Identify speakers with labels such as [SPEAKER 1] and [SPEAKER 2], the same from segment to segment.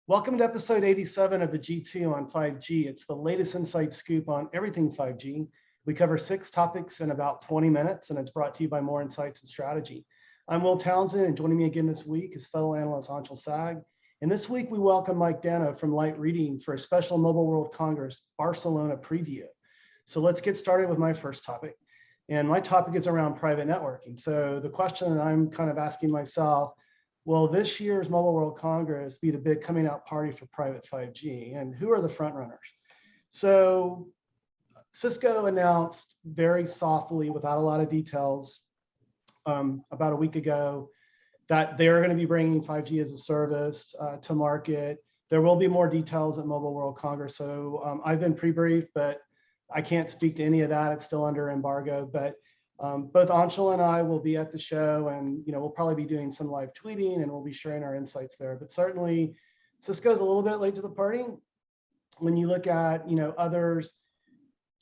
[SPEAKER 1] Welcome to episode 87 of the G2 on 5G. It's the latest inside scoop on everything 5G. We cover 6 topics in about 20 minutes, and it's brought to you by More Insights and Strategy. I'm Will Townsend, and joining me again this week is fellow analyst Anshel. And this week we welcome Mike Dano from Light Reading for a special Mobile World Congress Barcelona preview. So let's get started with my first topic. And my topic is around private networking. So the question that I'm kind of asking myself, will this year's Mobile World Congress be the big coming out party for private 5G? And who are the front runners? So Cisco announced very softly, without a lot of details, about a week ago, that they're going to be bringing 5G as a service to market. There will be more details at Mobile World Congress. So I've been pre-briefed, but I can't speak to any of that. It's still under embargo. But both Anshel and I will be at the show, and we'll probably be doing some live tweeting, and we'll be sharing our insights there. But certainly, Cisco's a little bit late to the party. When you look at others,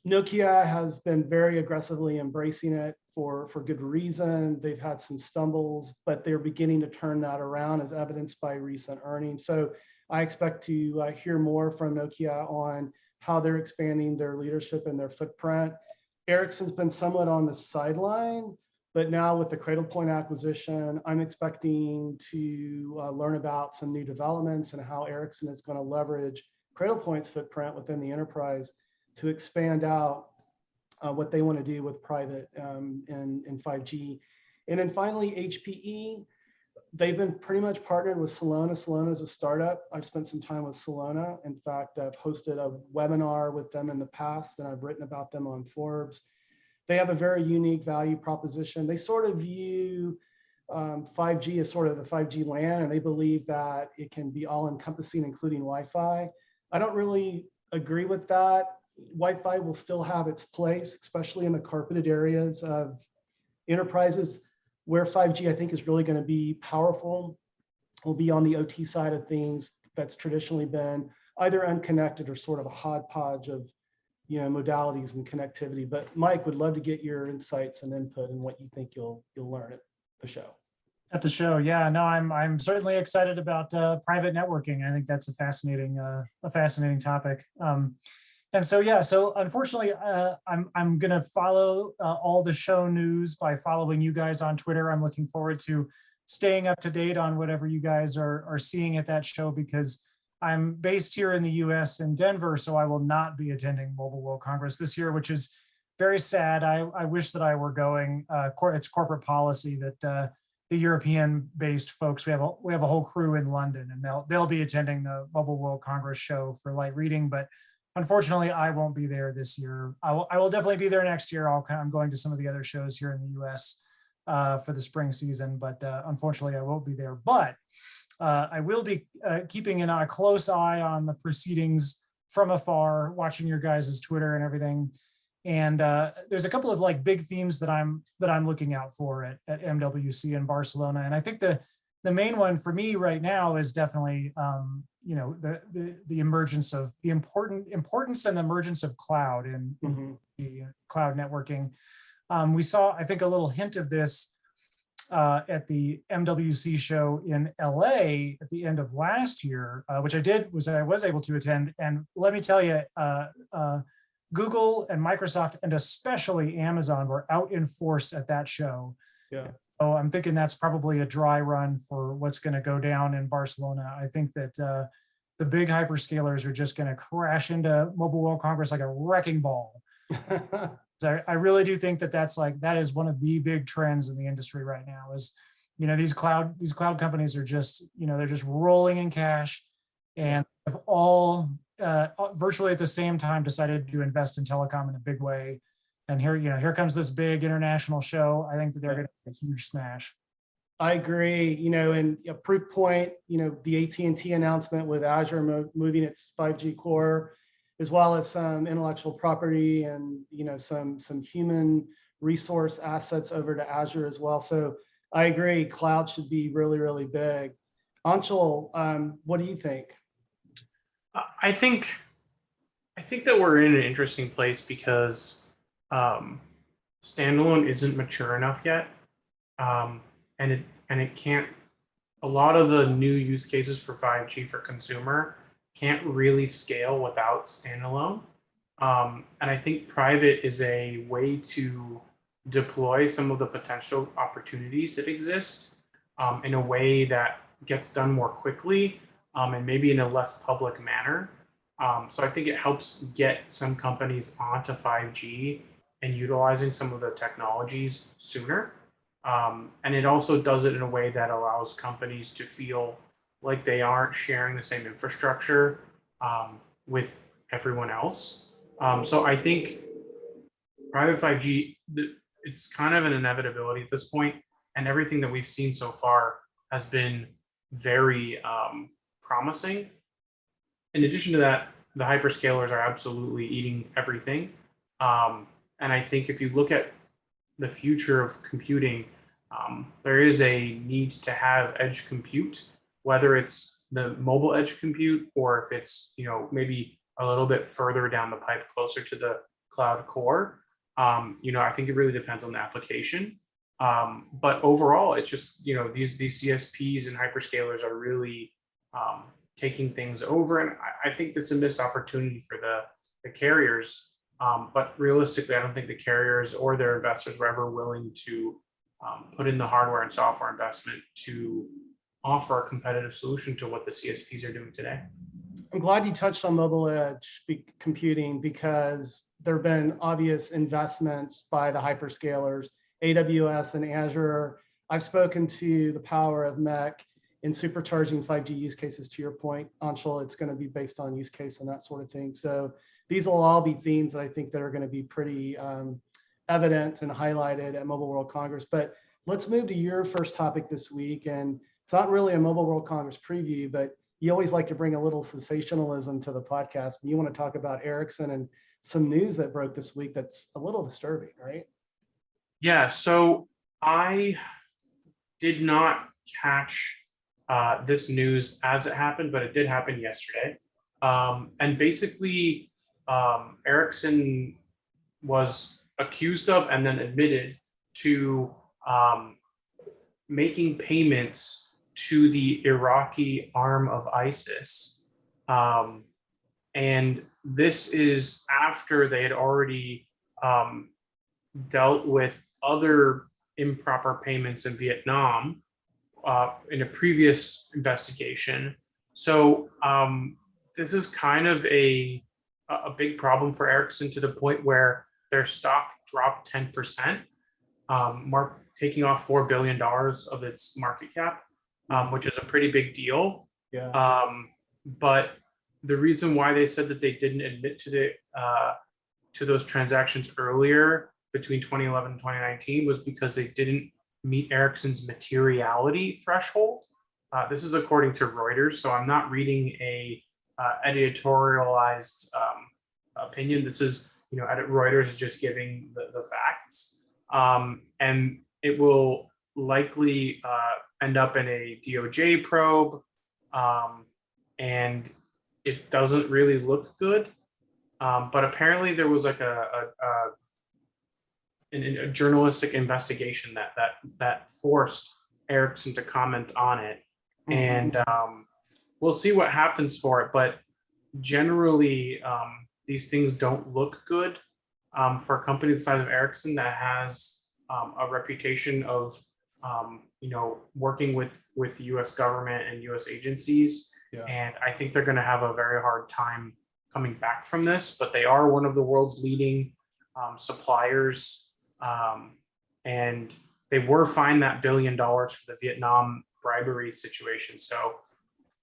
[SPEAKER 1] Nokia has been very aggressively embracing it for good reason. They've had some stumbles, but they're beginning to turn that around, as evidenced by recent earnings. So I expect to hear more from Nokia on how they're expanding their leadership and their footprint. Ericsson's been somewhat on the sideline, but now with the Cradlepoint acquisition, I'm expecting to learn about some new developments and how Ericsson is going to leverage Cradlepoint's footprint within the enterprise to expand out what they want to do with private in 5G. And then finally, HPE. They've been pretty much partnered with Celona. Celona is a startup. I've spent some time with Celona. In fact, I've hosted a webinar with them in the past, and I've written about them on Forbes. They have a very unique value proposition. They sort of view 5G as sort of the 5G LAN, and they believe that it can be all-encompassing, including Wi-Fi. I don't really agree with that. Wi-Fi will still have its place, especially in the carpeted areas of enterprises. Where 5G, I think, is really going to be powerful will be on the OT side of things that's traditionally been either unconnected or sort of a hodgepodge of modalities and connectivity. But Mike, would love to get your insights and input and what you think you'll learn at the show.
[SPEAKER 2] At the show, yeah, no, I'm certainly excited about private networking. I think that's a fascinating topic. And so, yeah, so unfortunately, I'm going to follow all the show news by following you guys on Twitter. I'm looking forward to staying up to date on whatever you guys are seeing at that show, because I'm based here in the US in Denver, so I will not be attending Mobile World Congress this year, which is very sad. I wish that I were going. It's corporate policy that the European-based folks, we have a whole crew in London, and they'll be attending the Mobile World Congress show for Light Reading, but unfortunately, I won't be there this year. I will definitely be there next year. I'm going to some of the other shows here in the US for the spring season, but unfortunately, I won't be there. But I will be keeping a close eye on the proceedings from afar, watching your guys' Twitter and everything. And there's a couple of big themes that I'm looking out for at MWC in Barcelona. And I think the main one for me right now is definitely the emergence of the importance and the emergence of cloud in the cloud networking. We saw, I think, a little hint of this at the MWC show in LA at the end of last year, which I was able to attend. And let me tell you, Google and Microsoft, and especially Amazon, were out in force at that show.
[SPEAKER 1] Yeah.
[SPEAKER 2] So I'm thinking that's probably a dry run for what's going to go down in Barcelona. I think that the big hyperscalers are just going to crash into Mobile World Congress like a wrecking ball. So I really do think that is one of the big trends in the industry right now. Is these cloud companies are just they're just rolling in cash, and have all virtually at the same time decided to invest in telecom in a big way. And here comes this big international show. I think that they're going to have a huge smash.
[SPEAKER 1] I agree. And a proof point, the AT&T announcement with Azure moving its 5G core, as well as some intellectual property and some human resource assets over to Azure as well. So I agree, cloud should be really, really big. Anshel, what do you think?
[SPEAKER 3] I think that we're in an interesting place because standalone isn't mature enough yet, and it can't a lot of the new use cases for 5G for consumer can't really scale without standalone. And I think private is a way to deploy some of the potential opportunities that exist in a way that gets done more quickly and maybe in a less public manner. So I think it helps get some companies onto 5G and utilizing some of the technologies sooner. And it also does it in a way that allows companies to feel like they aren't sharing the same infrastructure with everyone else. So I think private 5G, it's kind of an inevitability at this point, and everything that we've seen so far has been very promising. In addition to that, the hyperscalers are absolutely eating everything. And I think if you look at the future of computing, there is a need to have edge compute, whether it's the mobile edge compute or if it's, maybe a little bit further down the pipe, closer to the cloud core. I think it really depends on the application. But overall, it's just, these CSPs and hyperscalers are really taking things over. And I think that's a missed opportunity for the carriers. But realistically, I don't think the carriers or their investors were ever willing to put in the hardware and software investment to offer a competitive solution to what the CSPs are doing today.
[SPEAKER 1] I'm glad you touched on mobile edge computing, because there have been obvious investments by the hyperscalers, AWS and Azure. I've spoken to the power of MEC in supercharging 5G use cases. To your point, Anshel, it's going to be based on use case and that sort of thing. So these will all be themes that I think that are going to be pretty evident and highlighted at Mobile World Congress. But let's move to your first topic this week. And it's not really a Mobile World Congress preview, but you always like to bring a little sensationalism to the podcast. You want to talk about Ericsson and some news that broke this week that's a little disturbing, right?
[SPEAKER 3] Yeah, so I did not catch this news as it happened, but it did happen yesterday. And basically, Ericsson was accused of and then admitted to making payments to the Iraqi arm of ISIS. And this is after they had already dealt with other improper payments in Vietnam in a previous investigation. So this is kind of a big problem for Ericsson, to the point where their stock dropped 10%, taking off $4 billion of its market cap, which is a pretty big deal.
[SPEAKER 1] Yeah.
[SPEAKER 3] But the reason why they said that they didn't admit to those transactions earlier between 2011 and 2019 was because they didn't meet Ericsson's materiality threshold. This is according to Reuters, so I'm not reading a editorialized opinion. This is, Reuters is just giving the facts, and it will likely end up in a DOJ probe, and it doesn't really look good. But apparently there was like a journalistic investigation that forced Ericsson to comment on it, and we'll see what happens for it. But generally, these things don't look good for a company the size of Ericsson that has a reputation of working with the U.S. government and U.S. agencies.
[SPEAKER 1] Yeah.
[SPEAKER 3] And I think they're going to have a very hard time coming back from this. But they are one of the world's leading suppliers. And they were fined that $1 billion for the Vietnam bribery situation. So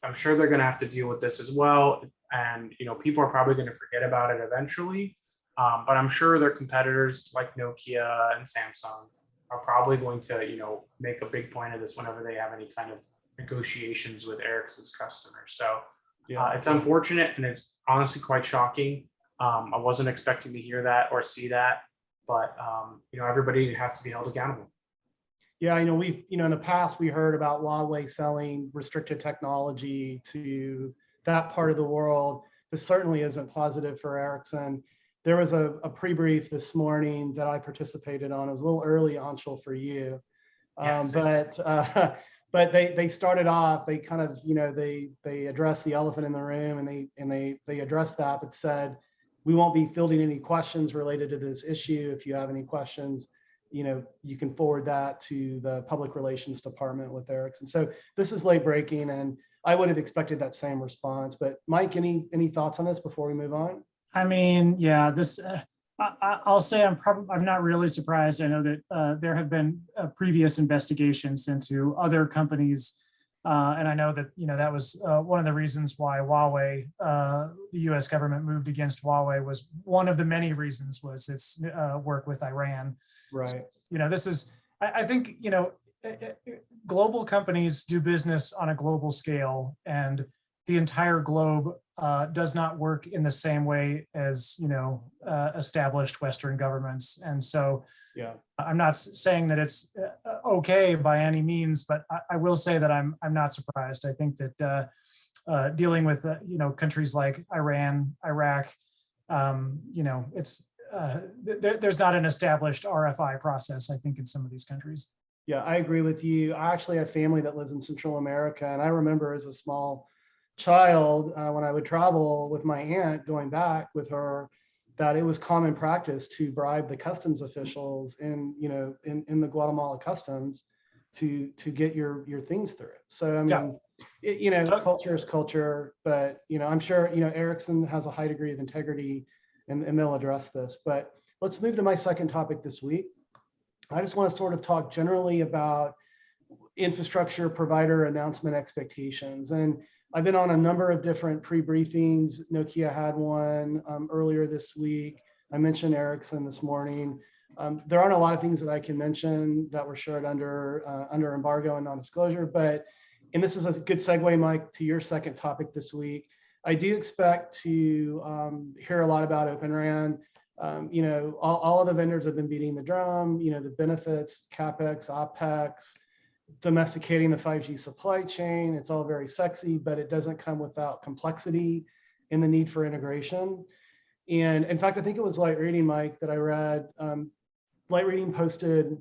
[SPEAKER 3] I'm sure they're going to have to deal with this as well. And, people are probably going to forget about it eventually. But I'm sure their competitors like Nokia and Samsung are probably going to, make a big point of this whenever they have any kind of negotiations with Ericsson's customers. So it's unfortunate, and it's honestly quite shocking. I wasn't expecting to hear that or see that. But everybody has to be held accountable.
[SPEAKER 1] Yeah, we've in the past we heard about Huawei selling restricted technology to that part of the world. This certainly isn't positive for Ericsson. There was a pre-brief this morning that I participated on. It was a little early, Anshel, for you,
[SPEAKER 3] Yes.
[SPEAKER 1] but but they started off, they kind of, they addressed the elephant in the room, and they addressed that, but said, we won't be fielding any questions related to this issue. If you have any questions, you can forward that to the public relations department with Ericsson. So this is late breaking, and I would have expected that same response. But Mike, any thoughts on this before we move on?
[SPEAKER 2] I mean, yeah, this, I'll say I'm not really surprised. I know that there have been previous investigations into other companies. And I know that, that was one of the reasons why Huawei, the US government moved against Huawei, was one of the many reasons was its work with Iran.
[SPEAKER 1] Right.
[SPEAKER 2] So, this is, I think, global companies do business on a global scale, and the entire globe does not work in the same way as, established Western governments. And so
[SPEAKER 1] yeah,
[SPEAKER 2] I'm not saying that it's okay by any means, but I will say that I'm not surprised. I think that dealing with, countries like Iran, Iraq, it's there's not an established RFI process, I think, in some of these countries.
[SPEAKER 1] Yeah, I agree with you. I actually have family that lives in Central America, and I remember as a small child when I would travel with my aunt, going back with her, that it was common practice to bribe the customs officials in the Guatemala customs to get your things through. So I mean,
[SPEAKER 2] yeah.
[SPEAKER 1] Culture is culture, but I'm sure Ericsson has a high degree of integrity, and they'll address this. But let's move to my second topic this week. I just want to sort of talk generally about infrastructure provider announcement expectations. And I've been on a number of different pre-briefings. Nokia had one earlier this week. I mentioned Ericsson this morning. There aren't a lot of things that I can mention that were shared under embargo and non-disclosure, and this is a good segue, Mike, to your second topic this week. I do expect to hear a lot about Open RAN. All of the vendors have been beating the drum, the benefits, CapEx, OpEx, domesticating the 5G supply chain. It's all very sexy, but it doesn't come without complexity and the need for integration. And in fact, I think it was Light Reading, Mike, that I read. Light Reading posted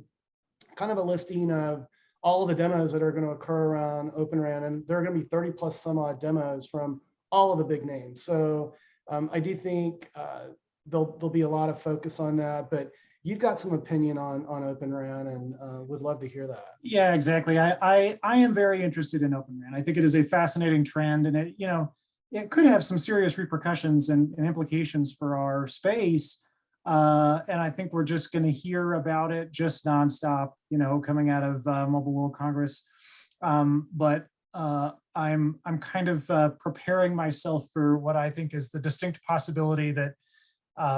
[SPEAKER 1] kind of a listing of all of the demos that are going to occur around Open RAN, and there are going to be 30 plus some odd demos from all of the big names. So I do think there'll be a lot of focus on that, but you've got some opinion on Open RAN, and would love to hear that.
[SPEAKER 2] Yeah, exactly. I am very interested in Open RAN. I think it is a fascinating trend, and it could have some serious repercussions and implications for our space. And I think we're just going to hear about it just nonstop, coming out of Mobile World Congress. But I'm kind of preparing myself for what I think is the distinct possibility that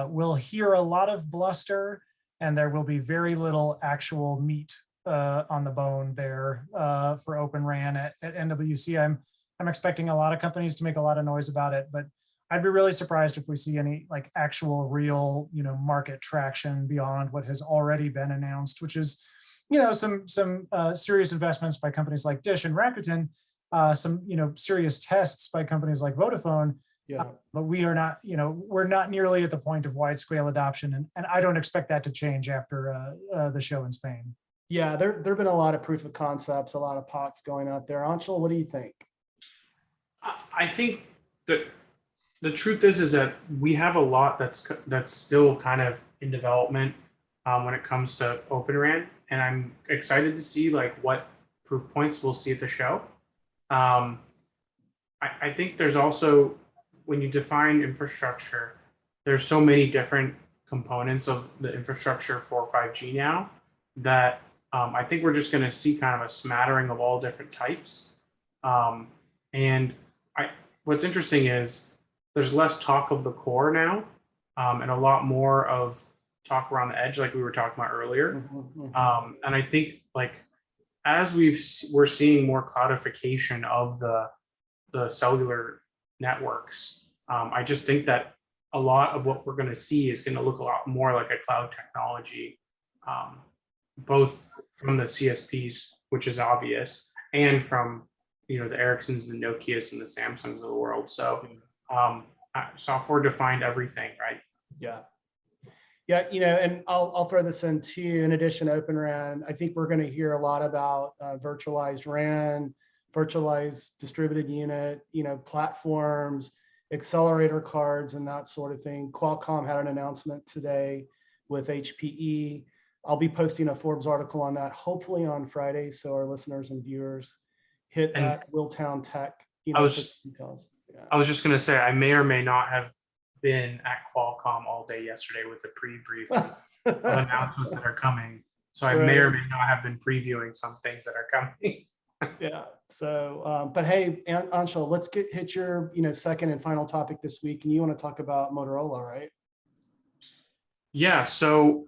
[SPEAKER 2] we'll hear a lot of bluster, and there will be very little actual meat on the bone there for Open RAN at MWC. I'm expecting a lot of companies to make a lot of noise about it, but I'd be really surprised if we see any actual real market traction beyond what has already been announced, which is some serious investments by companies like Dish and Rakuten, some serious tests by companies like Vodafone.
[SPEAKER 1] Yeah.
[SPEAKER 2] But we are not, we're not nearly at the point of wide scale adoption, and I don't expect that to change after the show in Spain.
[SPEAKER 1] Yeah, there have been a lot of proof of concepts, a lot of POCs going out there. Anshel, what do you think?
[SPEAKER 3] I think that the truth is that we have a lot that's still kind of in development when it comes to Open RAN, and I'm excited to see what proof points we'll see at the show. I think there's also, when you define infrastructure, there's so many different components of the infrastructure for 5G now that I think we're just going to see kind of a smattering of all different types. And what's interesting is there's less talk of the core now, and a lot more of talk around the edge, like we were talking about earlier. And I think as we're seeing more cloudification of the cellular networks, I just think that a lot of what we're going to see is going to look a lot more like a cloud technology, both from the CSPs, which is obvious, and from the Ericssons, the Nokias, and the Samsungs of the world. So software defined everything, right?
[SPEAKER 1] Yeah. Yeah, and I'll throw this in too. In addition to Open RAN, I think we're going to hear a lot about virtualized RAN, virtualized distributed unit, platforms, accelerator cards, and that sort of thing. Qualcomm had an announcement today with HPE. I'll be posting a Forbes article on that, hopefully on Friday, so our listeners and viewers hit
[SPEAKER 3] And
[SPEAKER 1] at Willtown Tech.
[SPEAKER 3] I
[SPEAKER 1] For
[SPEAKER 3] was
[SPEAKER 1] details. Yeah.
[SPEAKER 3] I was just going to say, I may or may not have been at Qualcomm all day yesterday with a pre-brief of announcements that are coming. So I may or may not have been previewing some things that are coming.
[SPEAKER 1] Yeah. So, but hey, Anshel, let's hit your, second and final topic this week. And you want to talk about Motorola, right?
[SPEAKER 3] Yeah. So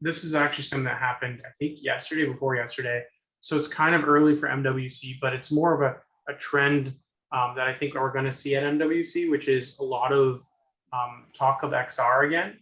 [SPEAKER 3] this is actually something that happened, I think yesterday, before yesterday. So it's kind of early for MWC, but it's more of a trend that I think we're going to see at MWC, which is a lot of talk of XR again,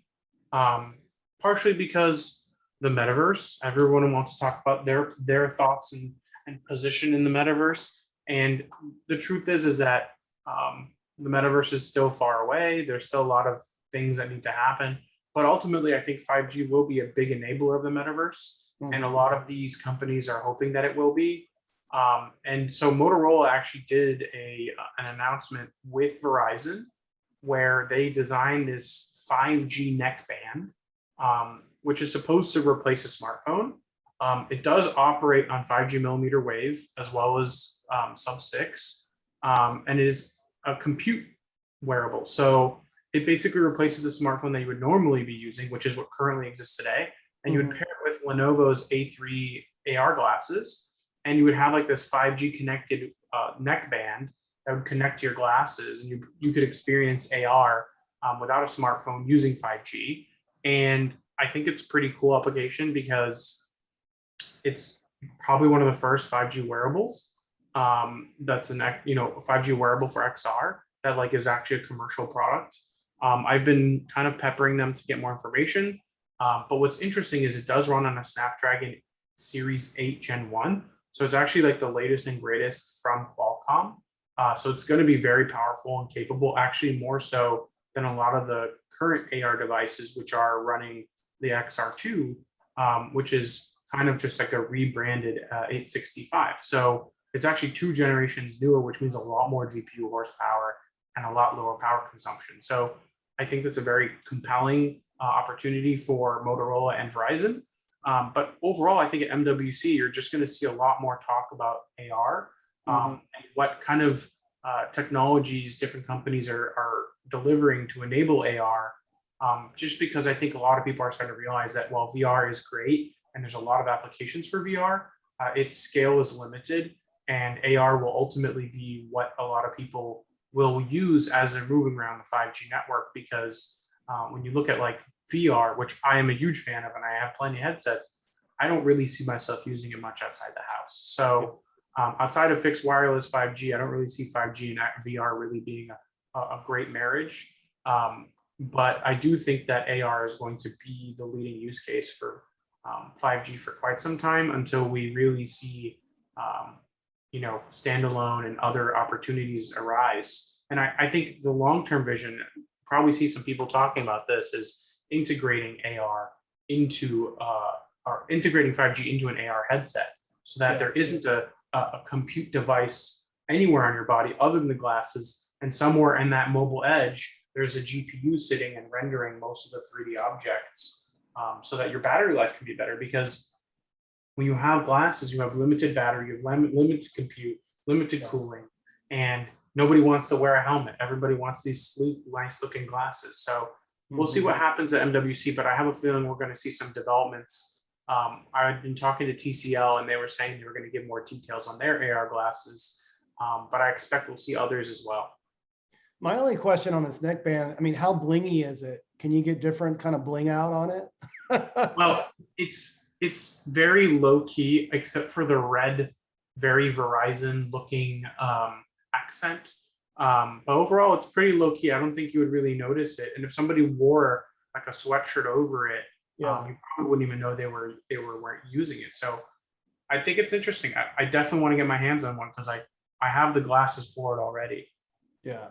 [SPEAKER 3] partially because the metaverse, everyone wants to talk about their thoughts and position in the metaverse. And the truth is that the metaverse is still far away. There's still a lot of things that need to happen. But ultimately, I think 5G will be a big enabler of the metaverse. Mm-hmm. And a lot of these companies are hoping that it will be. And so Motorola actually did an announcement with Verizon where they designed this 5G neckband, which is supposed to replace a smartphone. It does operate on 5G millimeter wave as well as sub-6, and it is a compute wearable. So it basically replaces the smartphone that you would normally be using, which is what currently exists today. And you would pair it with Lenovo's A3 AR glasses, and you would have like this 5G connected neckband that would connect to your glasses, and you could experience AR without a smartphone using 5G. And I think it's a pretty cool application because it's probably one of the first 5G wearables that's a 5G wearable for XR that like is actually a commercial product. I've been kind of peppering them to get more information. But what's interesting is it does run on a Snapdragon Series 8 Gen 1. So it's actually like the latest and greatest from Qualcomm. So it's going to be very powerful and capable, actually more so than a lot of the current AR devices, which are running the XR2, which is kind of just like a rebranded 865. So it's actually 2 generations newer, which means a lot more GPU horsepower and a lot lower power consumption. So I think that's a very compelling opportunity for Motorola and Verizon. But overall, I think at MWC, you're just going to see a lot more talk about AR and what kind of technologies different companies are delivering to enable AR. Just because I think a lot of people are starting to realize that while VR is great and there's a lot of applications for VR, its scale is limited, and AR will ultimately be what a lot of people will use as they're moving around the 5G network. Because when you look at like VR, which I am a huge fan of, and I have plenty of headsets, I don't really see myself using it much outside the house. So outside of fixed wireless 5G, I don't really see 5G and VR really being a great marriage. But I do think that AR is going to be the leading use case for 5G for quite some time until we really see, standalone and other opportunities arise. And I think the long-term vision, probably see some people talking about this, is integrating AR into or integrating 5G into an AR headset, so that there isn't a compute device anywhere on your body other than the glasses, and somewhere in that mobile edge, there's a GPU sitting and rendering most of the 3D objects, so that your battery life can be better. Because when you have glasses, you have limited battery, you have limited compute, limited cooling, and nobody wants to wear a helmet. Everybody wants these sleek, nice looking glasses. So we'll see what happens at MWC, but I have a feeling we're going to see some developments. I've been talking to TCL, and they were saying they were going to give more details on their AR glasses, but I expect we'll see others as well.
[SPEAKER 1] My only question on this neckband, I mean, how blingy is it? Can you get different kind of bling out on it?
[SPEAKER 3] Well, it's very low key, except for the red, very Verizon looking accent. But overall, it's pretty low key. I don't think you would really notice it. And if somebody wore like a sweatshirt over it, you probably wouldn't even know they weren't using it. So I think it's interesting. I definitely want to get my hands on one because I have the glasses for it already.
[SPEAKER 1] Yeah.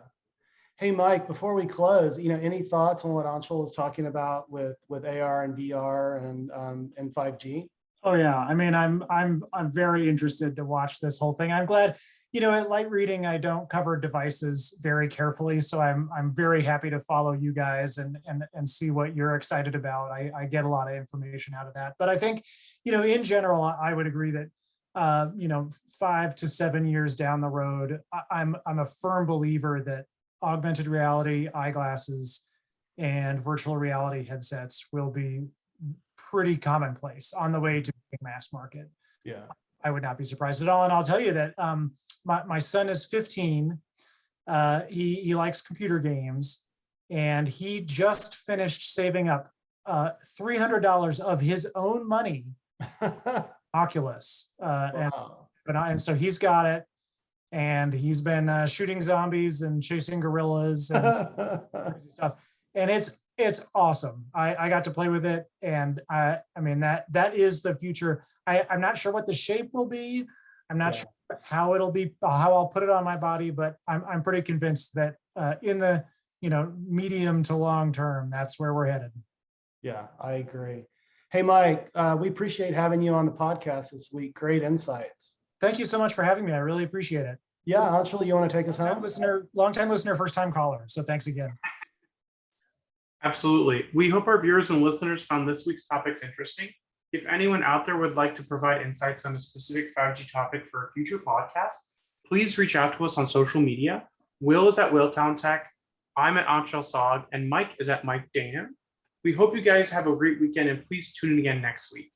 [SPEAKER 1] Hey, Mike, before we close, any thoughts on what Anshel was talking about with AR and VR and 5G?
[SPEAKER 2] Oh yeah, I mean, I'm very interested to watch this whole thing. I'm glad, at Light Reading, I don't cover devices very carefully, so I'm very happy to follow you guys and see what you're excited about. I get a lot of information out of that. But I think, in general, I would agree that 5 to 7 years down the road, I'm a firm believer that augmented reality eyeglasses and virtual reality headsets will be pretty commonplace on the way to being mass market.
[SPEAKER 1] Yeah.
[SPEAKER 2] I would not be surprised at all. And I'll tell you that my son is 15. He likes computer games, and he just finished saving up $300 of his own money, Oculus.
[SPEAKER 1] Wow.
[SPEAKER 2] And so he's got it, and he's been shooting zombies and chasing gorillas and crazy stuff. And it's awesome. I got to play with it, and I mean that is the future. I'm not sure what the shape will be. I'm not sure how it'll be, how I'll put it on my body, but I'm pretty convinced that in the medium to long term, that's where we're headed.
[SPEAKER 1] Yeah, I agree. Hey, Mike, we appreciate having you on the podcast this week. Great insights.
[SPEAKER 2] Thank you so much for having me. I really appreciate it.
[SPEAKER 1] Yeah, Anshel, you want to take us home?
[SPEAKER 2] Long-time listener, first-time caller. So thanks again.
[SPEAKER 3] Absolutely. We hope our viewers and listeners found this week's topics interesting. If anyone out there would like to provide insights on a specific 5G topic for a future podcast, please reach out to us on social media. Will is at Willtown Tech, I'm at Anshel Sog, and Mike is at Mike Dano. We hope you guys have a great weekend, and please tune in again next week.